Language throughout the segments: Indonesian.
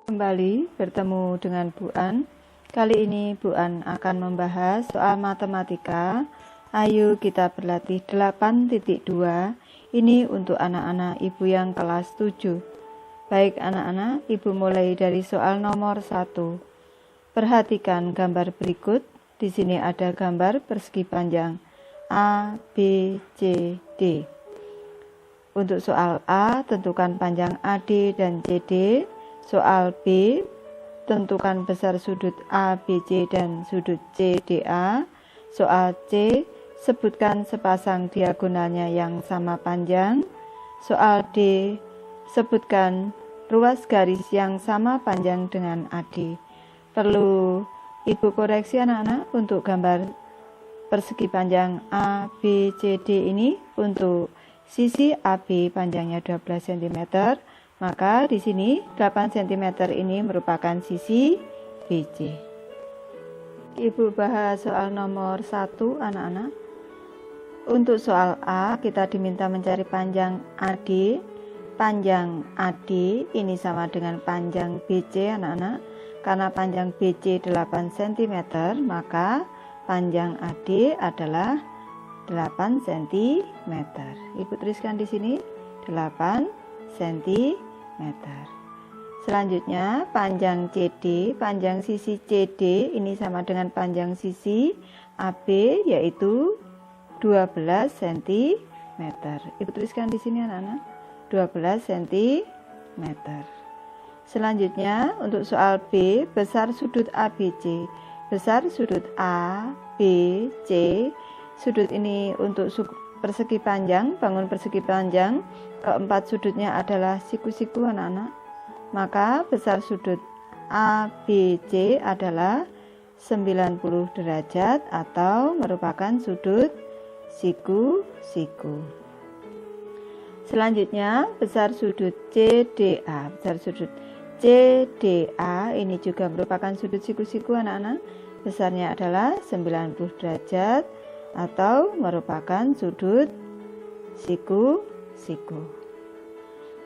Kembali bertemu dengan Bu An. Kali ini Bu An akan membahas soal matematika. Ayo kita berlatih 8.2. Ini untuk anak-anak Ibu yang kelas 7. Baik anak-anak, Ibu mulai dari soal nomor 1. Perhatikan gambar berikut. Di sini ada gambar persegi panjang A, B, C, D. Untuk soal A, tentukan panjang AD dan CD. Soal B, tentukan besar sudut ABC dan sudut CDA. Soal C, sebutkan sepasang diagonalnya yang sama panjang. Soal D, sebutkan ruas garis yang sama panjang dengan AD. Perlu Ibu koreksi anak-anak untuk gambar persegi panjang ABCD ini. Untuk sisi AB panjangnya 12 cm. Maka di sini 8 cm ini merupakan sisi BC. Ibu bahas soal nomor 1 anak-anak. Untuk soal A kita diminta mencari panjang AD. Panjang AD ini sama dengan panjang BC anak-anak. Karena panjang BC 8 cm maka panjang AD adalah 8 cm. Ibu tuliskan di sini 8 cm. Selanjutnya panjang CD, panjang sisi CD ini sama dengan panjang sisi AB yaitu 12 cm. Ibu tuliskan di sini anak-anak 12 cm. Selanjutnya untuk soal B, besar sudut ABC. Besar sudut A, B, C. Sudut ini untuk persegi panjang, bangun persegi panjang. Keempat sudutnya adalah siku-siku anak-anak. Maka besar sudut ABC adalah 90 derajat atau merupakan sudut siku-siku. Selanjutnya besar sudut CDA. Besar sudut CDA ini juga merupakan sudut siku-siku anak-anak. Besarnya adalah 90 derajat atau merupakan sudut siku-siku.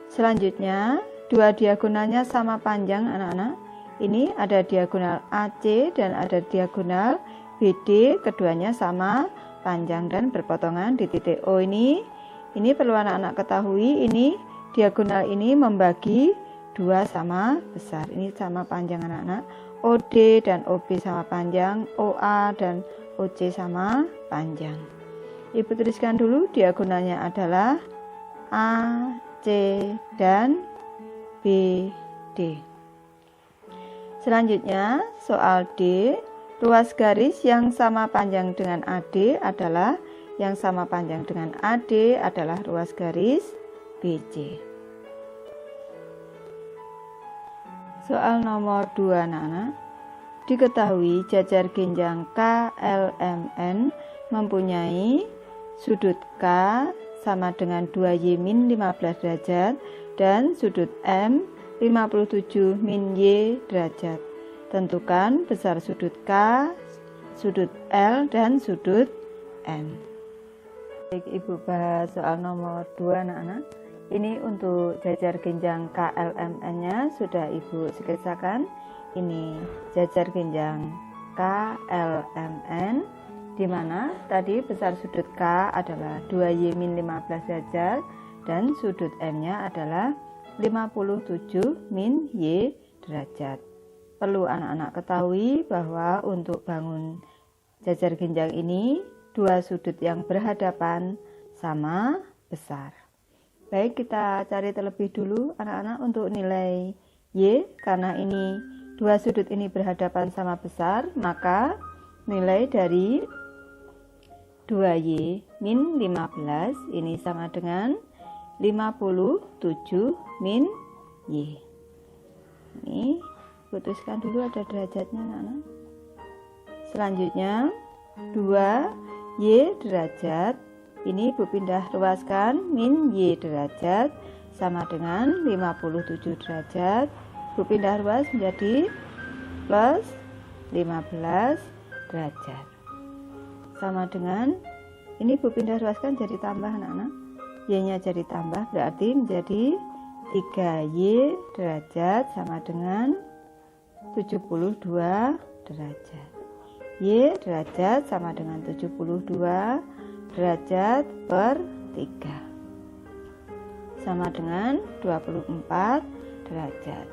Selanjutnya, dua diagonalnya sama panjang anak-anak. Ini ada diagonal AC dan ada diagonal BD, keduanya sama panjang dan berpotongan di titik O ini. Ini perlu anak-anak ketahui, ini diagonal ini membagi dua sama besar. Ini sama panjang anak-anak. OD dan OB sama panjang, OA dan OC sama panjang. Ibu tuliskan dulu diagonalnya adalah AC dan BD. Selanjutnya soal D, ruas garis yang sama panjang dengan AD adalah ruas garis BC. Soal nomor 2 anak-anak. Diketahui jajar ginjang KLMN mempunyai sudut K sama dengan 2Y min 15 derajat dan sudut M 57 min Y derajat. Tentukan besar sudut K, sudut L, dan sudut N. Baik, Ibu bahas soal nomor 2 anak-anak. Ini untuk jajar ginjang KLMN-nya sudah Ibu sketsakan. Ini jajar ginjang KLMN, di mana tadi besar sudut K adalah 2Y min 15 derajat dan sudut M-nya adalah 57 min Y derajat. Perlu anak-anak ketahui bahwa untuk bangun jajar ginjang ini, dua sudut yang berhadapan sama besar. Baik, kita cari terlebih dulu anak-anak untuk nilai Y. Karena ini dua sudut ini berhadapan sama besar, maka nilai dari 2Y min 15 ini sama dengan 57 min Y. Ini putuskan dulu ada derajatnya anak-anak. Selanjutnya 2Y derajat ini Ibu pindah ruaskan, min Y derajat sama dengan 57 derajat. Ibu pindah ruas menjadi plus 15 derajat. Sama dengan ini Ibu pindah ruaskan jadi tambah anak-anak. Y-nya jadi tambah berarti menjadi 3Y derajat sama dengan 72 derajat. Y derajat sama dengan 72 derajat per 3 sama dengan 24 derajat.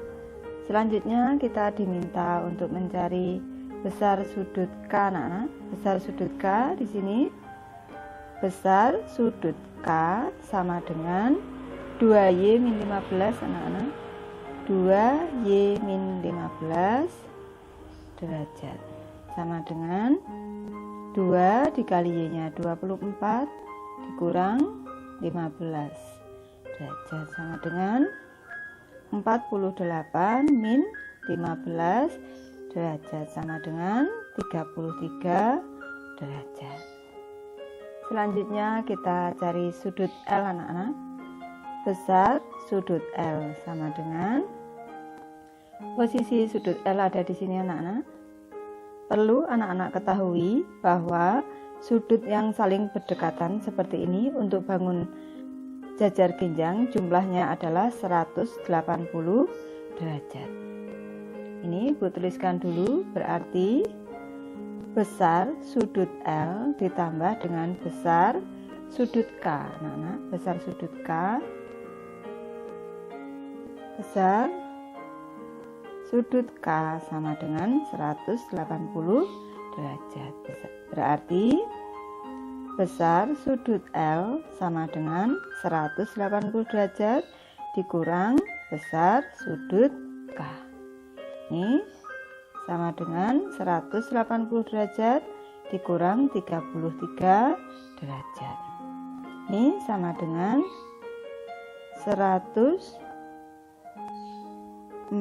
Selanjutnya kita diminta untuk mencari besar sudut K, anak-anak. Besar sudut K di sini, besar sudut K sama dengan 2Y min 15, anak-anak. 2Y min 15 derajat sama dengan 2 dikali Y nya 24 dikurang 15 derajat sama dengan 48 min 15 derajat sama dengan 33 derajat. Selanjutnya kita cari sudut L, anak-anak. Besar sudut L sama dengan, posisi sudut L ada di sini, anak-anak. Perlu anak-anak ketahui bahwa sudut yang saling berdekatan seperti ini untuk bangun jajar genjang jumlahnya adalah 180 derajat. Ini Ibu tuliskan dulu, berarti besar sudut L ditambah dengan besar sudut K, anak-anak. Besar sudut K, besar sudut K sama dengan 180 derajat. Berarti besar sudut L sama dengan 180 derajat dikurang besar sudut K. Ini sama dengan 180 derajat dikurang 33 derajat. Ini sama dengan 147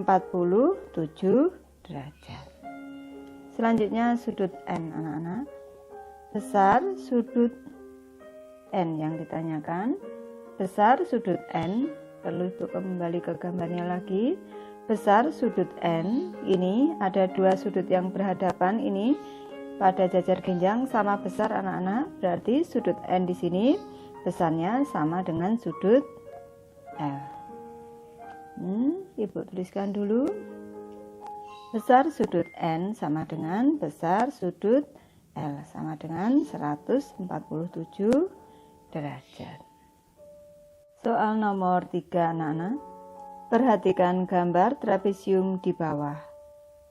derajat. Selanjutnya sudut N, anak-anak. Besar sudut N yang ditanyakan. Besar sudut N, perlu Ibu kembali ke gambarnya lagi. Besar sudut N, ini ada dua sudut yang berhadapan, ini pada jajar genjang sama besar, anak-anak. Berarti sudut N di sini besarnya sama dengan sudut L. Ibu tuliskan dulu. Besar sudut N sama dengan besar sudut L sama dengan 147 derajat. Soal nomor 3, anak-anak. Perhatikan gambar trapesium di bawah.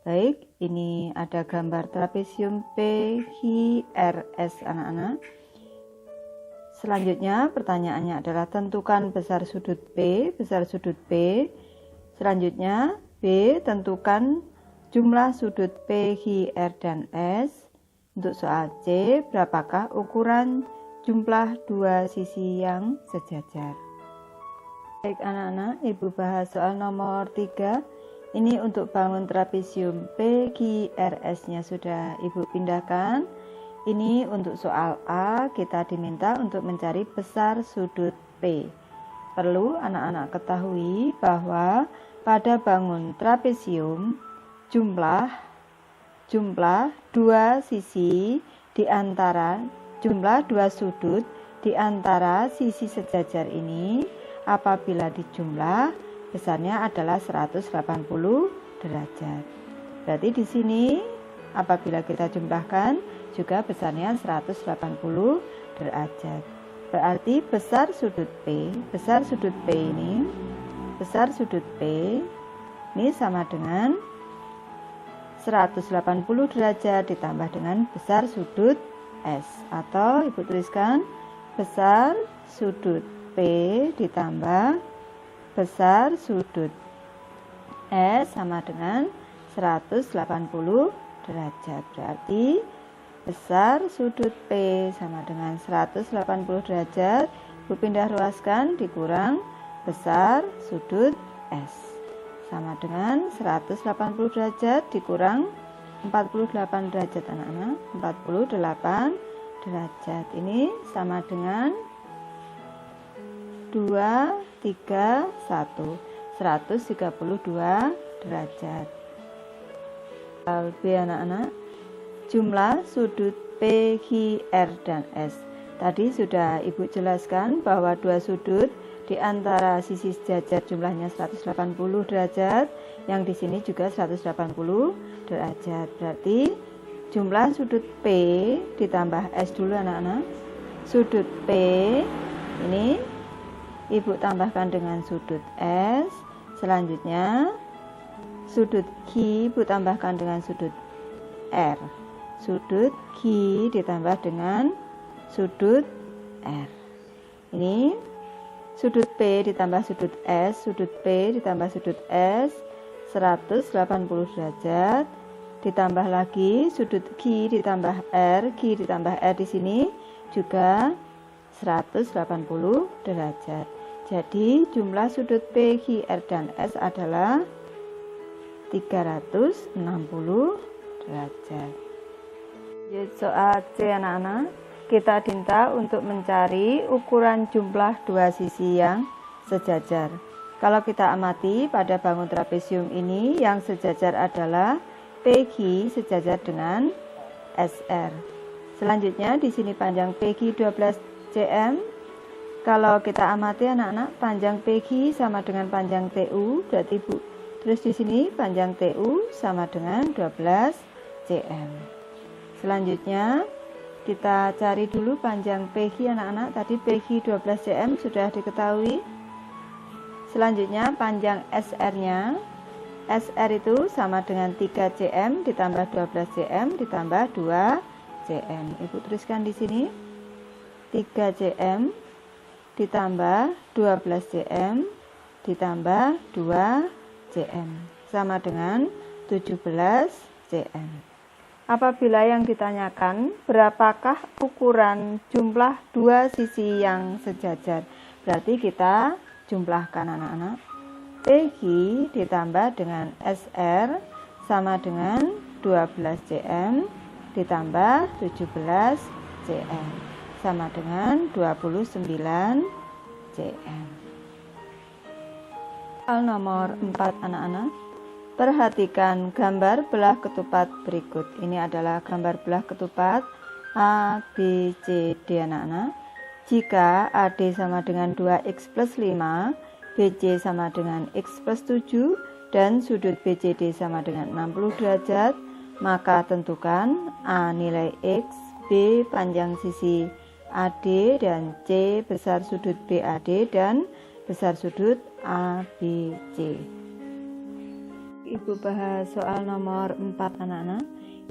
Baik, ini ada gambar trapesium PQRS, anak-anak. Selanjutnya pertanyaannya adalah tentukan besar sudut P, besar sudut P. Selanjutnya B, tentukan jumlah sudut P, Q, R, dan S. Untuk soal C, berapakah ukuran jumlah dua sisi yang sejajar? Baik anak-anak, Ibu bahas soal nomor 3. Ini untuk bangun trapesium PQRS nya sudah Ibu pindahkan. Ini untuk soal A, kita diminta untuk mencari besar sudut P. Perlu anak-anak ketahui bahwa pada bangun trapesium jumlah dua sisi di antara jumlah dua sudut di antara sisi sejajar ini apabila dijumlah besarnya adalah 180 derajat. Berarti di sini apabila kita jumlahkan juga besarnya 180 derajat. Berarti besar sudut P ini sama dengan 180 derajat ditambah dengan besar sudut S, atau Ibu tuliskan besar sudut P ditambah besar sudut S sama dengan 180 derajat. Berarti besar sudut P sama dengan 180 derajat, Ibu pindah ruaskan dikurang besar sudut S sama dengan 180 derajat dikurang 48 derajat anak-anak. 48 derajat ini sama dengan 2, 3, 1 132 derajat. B anak-anak, jumlah sudut P, Q, R, dan S. Tadi sudah Ibu jelaskan bahwa dua sudut Di antara sisi sejajar jumlahnya 180 derajat, yang di sini juga 180 derajat. Berarti jumlah sudut P ditambah S dulu anak-anak. Sudut P ini Ibu tambahkan dengan sudut S. Selanjutnya sudut Q Ibu tambahkan dengan sudut R. Sudut Q ditambah dengan sudut R. Ini sudut P ditambah sudut S, sudut P ditambah sudut S 180 derajat. Ditambah lagi sudut Q ditambah R, Q ditambah R di sini juga 180 derajat. Jadi jumlah sudut P, Q, R, dan S adalah 360 derajat. Soal C anak-anak, kita diminta untuk mencari ukuran jumlah dua sisi yang sejajar. Kalau kita amati pada bangun trapesium ini, yang sejajar adalah PQ sejajar dengan SR. Selanjutnya di sini panjang PQ 12 cm. Kalau kita amati anak-anak, panjang PQ sama dengan panjang TU, berarti Bu. Terus di sini panjang TU sama dengan 12 cm. Selanjutnya kita cari dulu panjang PQ anak-anak. Tadi PQ 12 cm sudah diketahui. Selanjutnya panjang SR-nya. SR itu sama dengan 3 cm ditambah 12 cm ditambah 2 cm. Ibu tuliskan di sini 3 cm ditambah 12 cm ditambah 2 cm sama dengan 17 cm. Apabila yang ditanyakan berapakah ukuran jumlah dua sisi yang sejajar, berarti kita jumlahkan anak-anak. PQ ditambah dengan SR sama dengan 12 cm ditambah 17 cm sama dengan 29 cm. Soal nomor 4 anak-anak. Perhatikan gambar belah ketupat berikut. Ini adalah gambar belah ketupat A, B, C, D anak-anak. Jika AD sama dengan 2x plus 5, BC sama dengan X plus 7 dan sudut BCD sama dengan 60 derajat, maka tentukan A nilai X, B panjang sisi AD, dan C besar sudut BAD dan besar sudut ABC. Ibu bahas soal nomor 4 anak-anak.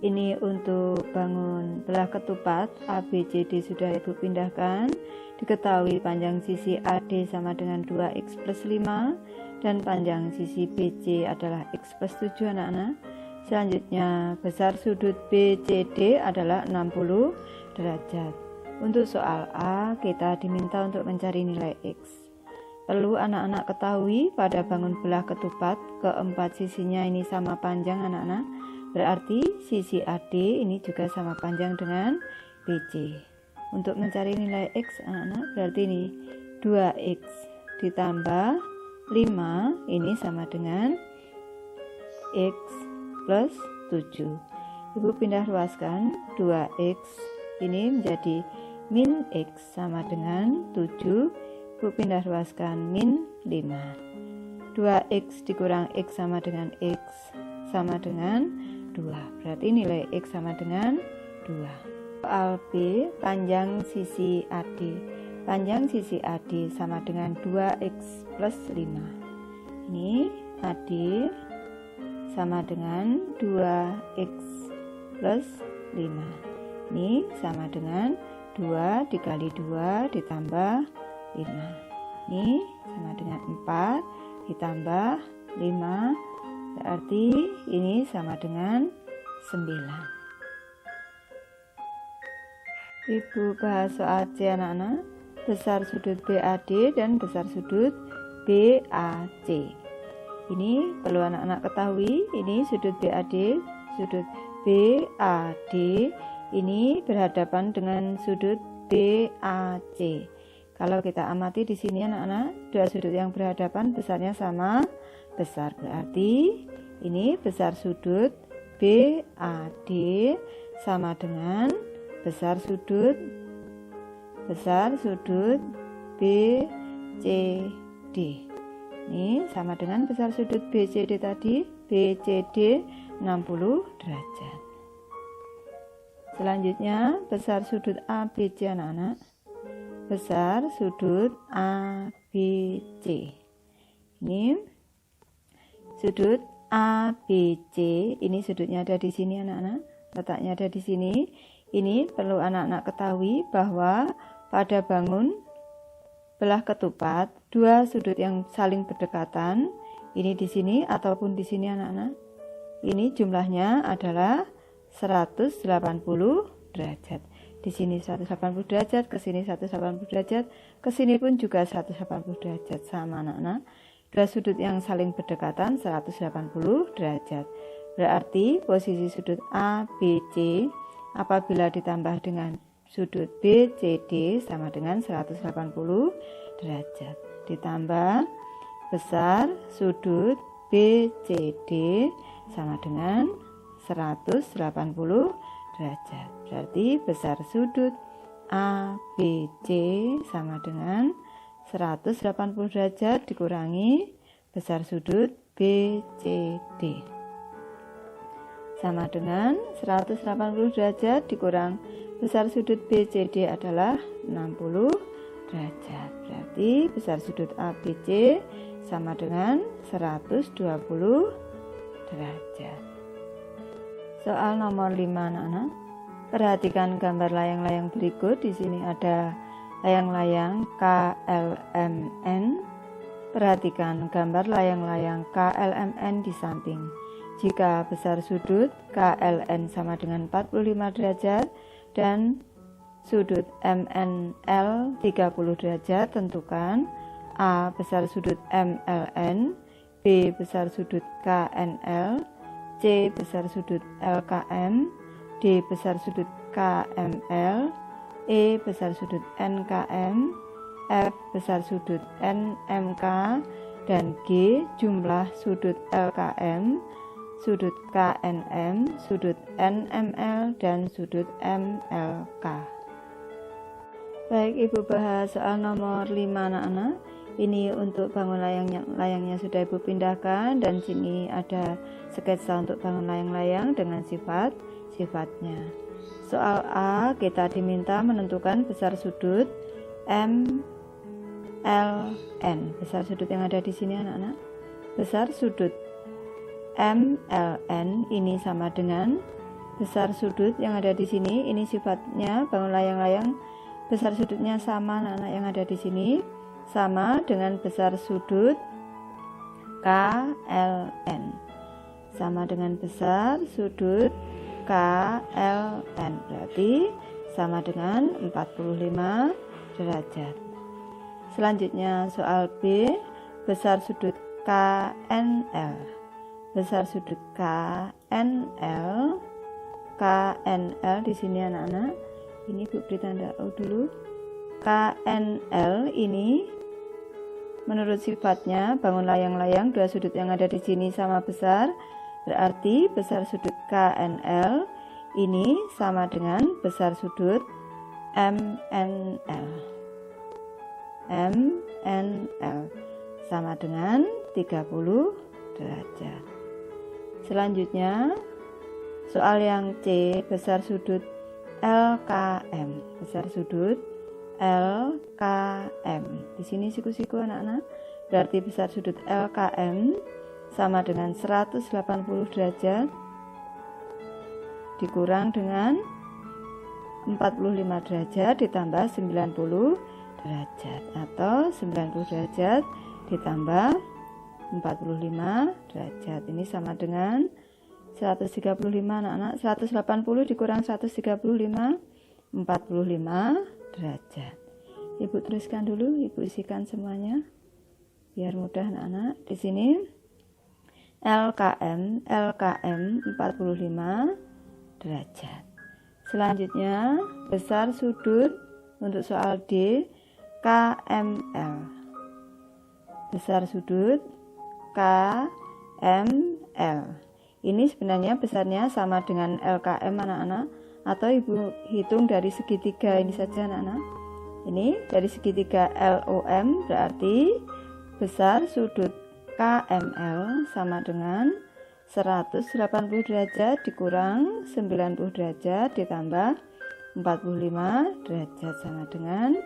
Ini untuk bangun belah ketupat ABCD sudah Ibu pindahkan. Diketahui panjang sisi AD sama dengan 2x plus 5 dan panjang sisi BC adalah x plus 7 anak-anak. Selanjutnya besar sudut BCD adalah 60 derajat. Untuk soal A kita diminta untuk mencari nilai x. Perlu anak-anak ketahui pada bangun belah ketupat keempat sisinya ini sama panjang anak-anak. Berarti sisi AD ini juga sama panjang dengan BC. Untuk mencari nilai X anak-anak berarti ini 2X ditambah 5 ini sama dengan X plus 7. Ibu pindah ruaskan 2X ini menjadi min X sama dengan 7. Ibu pindah ruaskan min 5. 2X dikurang X sama dengan X sama dengan 2. Berarti nilai X sama dengan 2. Soal B, panjang sisi AD. Panjang sisi AD sama dengan 2x plus 5. Ini AD sama dengan 2x plus 5. Ini sama dengan 2 dikali 2 ditambah 5. Ini sama dengan 4 ditambah 5. Berarti ini sama dengan 9. Ibu bahas soal C anak-anak. Besar sudut BAD dan besar sudut BAC. Ini perlu anak-anak ketahui, ini sudut BAD, sudut BAD ini berhadapan dengan sudut BAC. Kalau kita amati di sini anak-anak, dua sudut yang berhadapan besarnya sama besar. Berarti ini besar sudut BAD sama dengan besar sudut BAC. BCD. Ini sama dengan besar sudut BCD tadi, BCD 60 derajat. Selanjutnya besar sudut ABC anak-anak. Besar sudut ABC. Ini sudut ABC, ini sudutnya ada di sini anak-anak. Letaknya ada di sini. Ini perlu anak-anak ketahui bahwa pada bangun belah ketupat, dua sudut yang saling berdekatan, ini di sini ataupun di sini anak-anak. Ini jumlahnya adalah 180 derajat. Di sini 180 derajat, ke sini 180 derajat, ke sini pun juga 180 derajat, sama anak-anak. Dua sudut yang saling berdekatan 180 derajat. Berarti posisi sudut ABC apabila ditambah dengan sudut BCD sama dengan 180 derajat. Ditambah besar sudut BCD sama dengan 180 derajat. Berarti besar sudut ABC sama dengan 180 derajat dikurangi besar sudut BCD. Sama dengan 180 derajat dikurang besar sudut BCD adalah 60 derajat. Berarti besar sudut ABC sama dengan 120 derajat. Soal nomor 5 anak-anak. Perhatikan gambar layang-layang berikut. Di sini ada layang-layang KLMN. Perhatikan gambar layang-layang KLMN di samping. Jika besar sudut KLN sama dengan 45 derajat dan sudut MNL 30 derajat, tentukan A besar sudut MLN, B besar sudut KNL, C besar sudut LKM, D besar sudut KML, E besar sudut NKM, F besar sudut NMK, dan G jumlah sudut LKM, sudut KNM, sudut NML, dan sudut MLK. Baik, Ibu bahas soal nomor 5 anak-anak. Ini untuk bangun layangnya sudah Ibu pindahkan, dan sini ada sketsa untuk bangun layang-layang dengan sifat-sifatnya. Soal A, kita diminta menentukan besar sudut MLN. Besar sudut yang ada di sini anak-anak. Besar sudut MLN ini sama dengan besar sudut yang ada di sini. Ini sifatnya bangun layang-layang. Besar sudutnya sama anak-anak yang ada di sini, sama dengan besar sudut KLN. Sama dengan besar sudut KLN. Berarti sama dengan 45 derajat. Selanjutnya soal B, besar sudut KNL. Besar sudut KNL di sini anak-anak. Ini Bu beri tanda O dulu. KNL ini menurut sifatnya bangun layang-layang, dua sudut yang ada di sini sama besar. Berarti besar sudut KNL ini sama dengan besar sudut MNL. MNL sama dengan 30 derajat. Selanjutnya soal yang C, besar sudut LKM. Besar sudut LKM. Di sini siku-siku anak-anak. Berarti besar sudut LKM sama dengan 180 derajat dikurang dengan 45 derajat ditambah 90 derajat, atau 90 derajat ditambah 45 derajat. Ini sama dengan 135 anak-anak. 180 dikurang 135, 45 derajat. Ibu tuliskan dulu, Ibu isikan semuanya biar mudah anak-anak. Di sini LKM 45 derajat. Selanjutnya besar sudut untuk soal D KML. Besar sudut KML. Ini sebenarnya besarnya sama dengan LKM anak-anak, atau Ibu hitung dari segitiga ini saja anak-anak. Ini dari segitiga LOM berarti besar sudut KML sama dengan 180 derajat dikurang 90 derajat ditambah 45 derajat sama dengan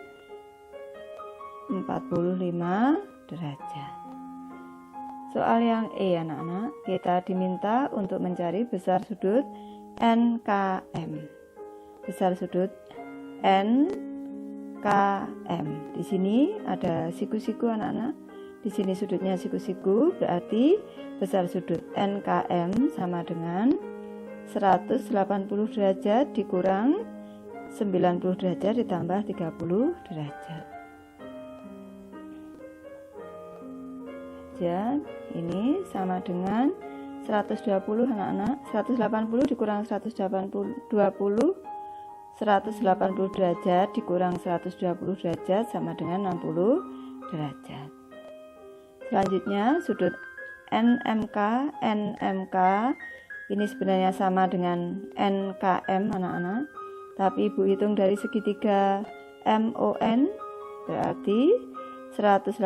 45 derajat. Soal yang E anak-anak, kita diminta untuk mencari besar sudut NKM. Besar sudut NKM. Di sini ada siku-siku anak-anak. Di sini sudutnya siku-siku, berarti besar sudut NKM sama dengan 180 derajat dikurang 90 derajat ditambah 30 derajat. Ini sama dengan 120 anak-anak. 180 dikurang 180 derajat dikurang 120 derajat sama dengan 60 derajat. Selanjutnya sudut NMK ini sebenarnya sama dengan NKM anak-anak, tapi ibu hitung dari segitiga MON berarti 180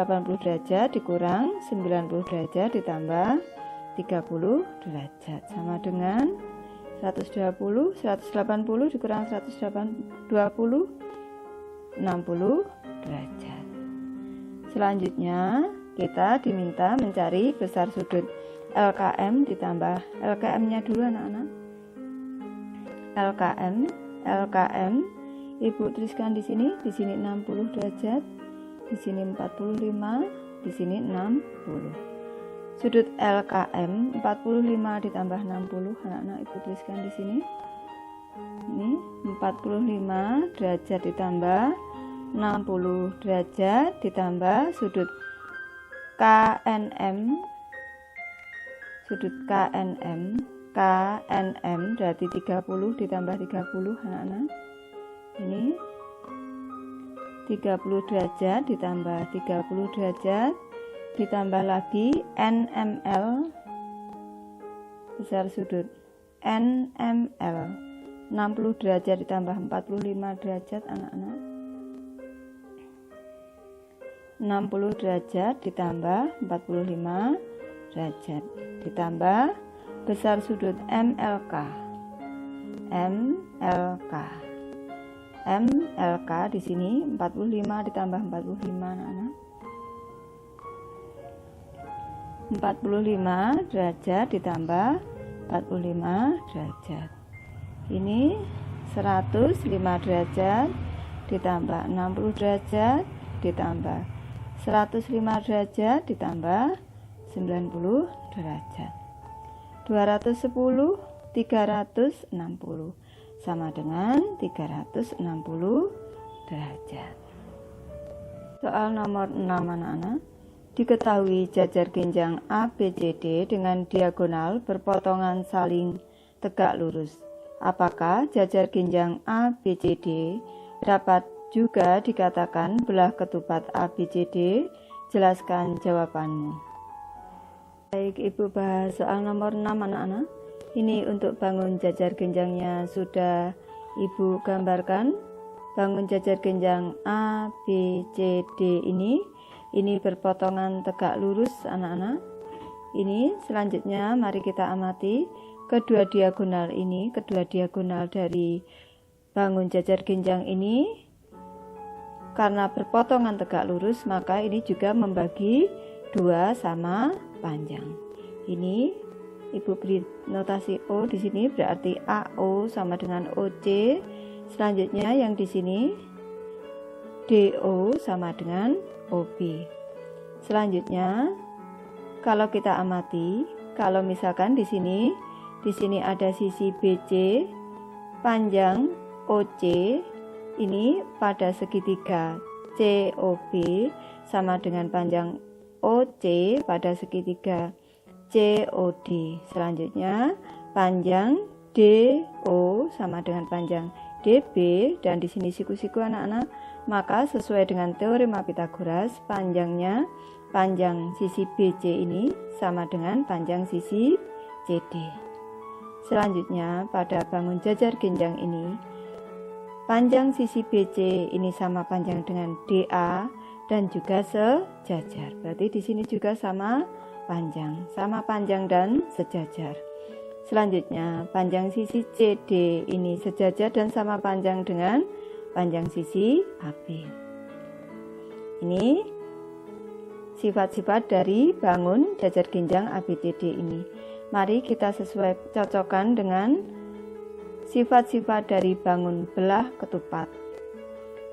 derajat dikurang 90 derajat ditambah 30 derajat sama dengan 180 dikurang 120 60 derajat. Selanjutnya kita diminta mencari besar sudut LKM ditambah LKM nya dulu anak-anak. LKM ibu tuliskan di sini 60 derajat, di sini 45, di sini 60. Sudut LKM 45 ditambah 60 anak-anak ibu tuliskan di sini. Ini 45 derajat ditambah 60 derajat ditambah sudut KNM. Sudut KNM berarti 30 ditambah 30 anak-anak. Ini 30 derajat ditambah 30 derajat ditambah lagi NML, besar sudut NML 60 derajat ditambah 45 derajat anak-anak. 60 derajat ditambah 45 derajat ditambah besar sudut MLK di sini 45 ditambah 45 anak-anak. 45 derajat ditambah 45 derajat. Ini 105 derajat ditambah 60 derajat ditambah 105 derajat ditambah 90 derajat. 210 360 sama dengan 360 derajat. Soal nomor 6 anak-anak. Diketahui jajar genjang ABCD dengan diagonal berpotongan saling tegak lurus. Apakah jajar genjang ABCD dapat juga dikatakan belah ketupat ABCD? Jelaskan jawabanmu. Baik, ibu bahas soal nomor 6 anak-anak. Ini untuk bangun jajar genjangnya sudah ibu gambarkan. Bangun jajar genjang ABCD ini berpotongan tegak lurus anak-anak. Ini selanjutnya mari kita amati kedua diagonal ini, kedua diagonal dari bangun jajar genjang ini karena berpotongan tegak lurus, maka ini juga membagi dua sama panjang. Ini ibu beri notasi O di sini berarti AO sama dengan OC. Selanjutnya yang di sini DO sama dengan OB. Selanjutnya kalau kita amati, kalau misalkan di sini ada sisi BC, panjang OC ini pada segitiga COB sama dengan panjang OC pada segitiga COD. Selanjutnya panjang DO sama dengan panjang DB, dan di sini siku-siku anak-anak, maka sesuai dengan teorema Pythagoras panjang sisi BC ini sama dengan panjang sisi CD. Selanjutnya pada bangun jajar genjang ini Panjang sisi BC ini sama panjang dengan DA dan juga sejajar. Berarti di sini juga sama panjang dan sejajar. Selanjutnya, panjang sisi CD ini sejajar dan sama panjang dengan panjang sisi AB. Ini sifat-sifat dari bangun jajar ginjang ABCD ini. Mari kita cocokkan dengan sifat-sifat dari bangun belah ketupat.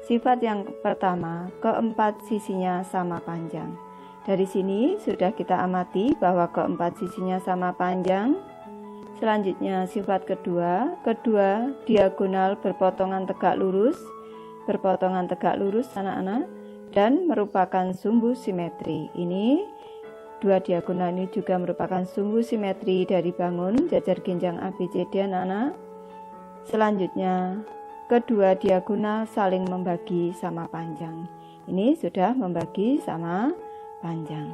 Sifat yang pertama, keempat sisinya sama panjang. Dari sini sudah kita amati bahwa keempat sisinya sama panjang. Selanjutnya sifat kedua diagonal berpotongan tegak lurus anak-anak, dan merupakan sumbu simetri. Ini dua diagonal ini juga merupakan sumbu simetri dari bangun jajar ginjang ABCD anak-anak. Selanjutnya kedua diagonal saling membagi sama panjang. Ini sudah membagi sama panjang.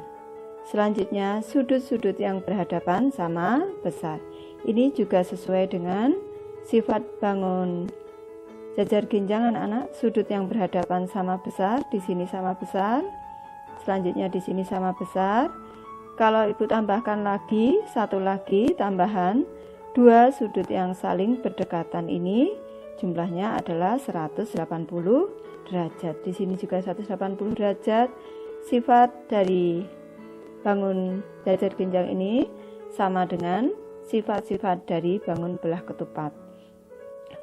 Selanjutnya sudut-sudut yang berhadapan sama besar. Ini juga sesuai dengan sifat bangun jajar ginjang anak-anak. Sudut yang berhadapan sama besar, di sini sama besar. Selanjutnya di sini sama besar. Kalau ibu tambahkan lagi, satu lagi tambahan, dua sudut yang saling berdekatan ini jumlahnya adalah 180 derajat. Di sini juga 180 derajat. Sifat dari bangun jajar ginjang ini sama dengan sifat-sifat dari bangun belah ketupat.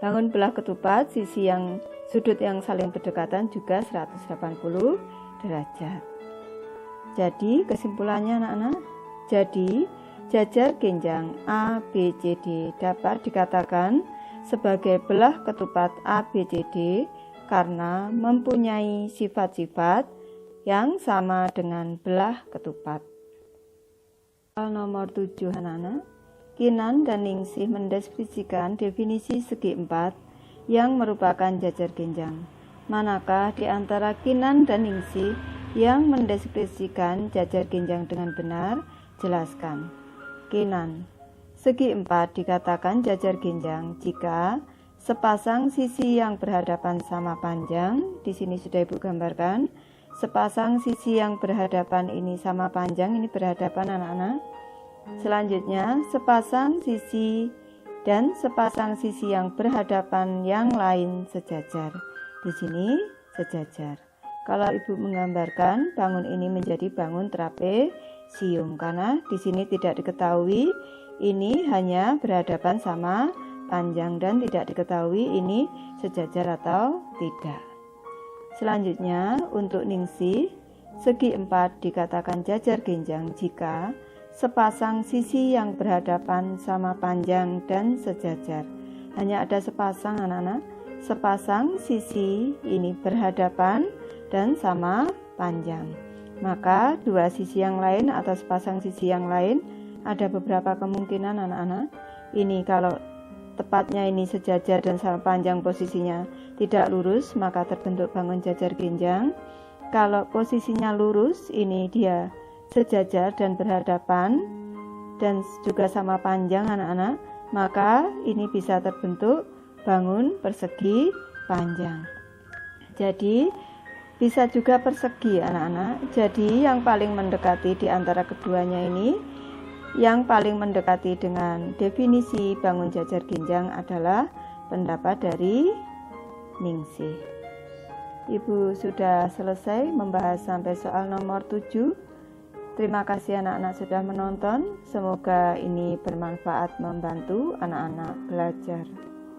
Bangun belah ketupat, sudut yang saling berdekatan juga 180 derajat. Jadi kesimpulannya anak-anak, jadi jajar ginjang ABCD dapat dikatakan sebagai belah ketupat ABCD karena mempunyai sifat-sifat yang sama dengan belah ketupat. Nomor 7 anak-anak, Kinan dan Ningsih mendeskripsikan definisi segi empat yang merupakan jajar ginjang. Manakah di antara Kinan dan Ningsih yang mendeskripsikan jajar ginjang dengan benar? Jelaskan. Kinan, segi empat dikatakan jajar ginjang jika sepasang sisi yang berhadapan sama panjang. Di sini sudah ibu gambarkan. Sepasang sisi yang berhadapan ini sama panjang, ini berhadapan anak-anak. Selanjutnya, sepasang sisi dan sepasang sisi yang berhadapan yang lain sejajar. Di sini sejajar. Kalau ibu menggambarkan, bangun ini menjadi bangun trapesium karena di sini tidak diketahui ini hanya berhadapan sama panjang dan tidak diketahui ini sejajar atau tidak. Selanjutnya, untuk Ningsih, segi empat dikatakan jajar ginjang jika sepasang sisi yang berhadapan sama panjang dan sejajar. Hanya ada sepasang anak-anak. Sepasang sisi ini berhadapan dan sama panjang. Maka dua sisi yang lain atau sepasang sisi yang lain ada beberapa kemungkinan anak-anak. Ini kalau tepatnya ini sejajar dan sama panjang posisinya tidak lurus, maka terbentuk bangun jajar ginjang. Kalau posisinya lurus, ini dia sejajar dan berhadapan dan juga sama panjang anak-anak, maka ini bisa terbentuk bangun persegi panjang. Jadi bisa juga persegi anak-anak. Jadi yang paling mendekati di antara keduanya ini, yang paling mendekati dengan definisi bangun jajar ginjang adalah pendapat dari Ningsih. Ibu sudah selesai membahas sampai soal nomor 7. Terima kasih anak-anak sudah menonton. Semoga ini bermanfaat membantu anak-anak belajar.